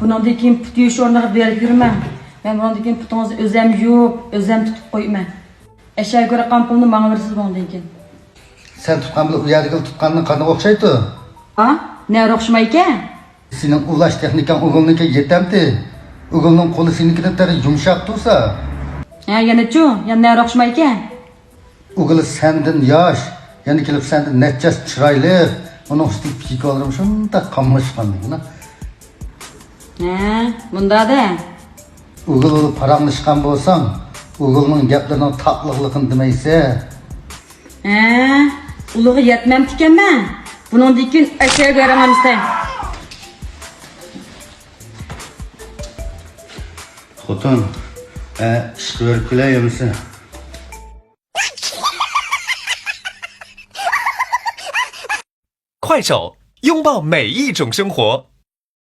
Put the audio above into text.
Bundan keyin put yuvish o'rniga berib yurmang. Men bundan keyin putingizni o'zim yuvib, o'zim tutib qo'yman. Eşeğe göre qan pulni menga bersiz bundan keyin. Sen tutgan bilan u yerga tutganning qanday o'xshaydi? Ha? Ne o'xshamaykan? Sening ulash texnikan o'g'ilniki yetamdi. O'g'ilning qo'li senikidan tari yumshoq tursa. Ha, yana-chu, yana ne o'xshamaykan? O'g'il sendan yosh, yana kelib sendan nechas chiroyli. Uni ustiga piyikolarim shunday qamlashqandingmi? Ha, bunda-da. O'g'il o'lib paranglashgan bo'lsang, o'g'ilning gaplarining taqliqligini demaysa. Ha, ulug'i yetmamtikanman. Bundan keyin eşeğe göreman istayman. Xotin, ish ko'rib kelayapsan. 快手，拥抱每一种生活。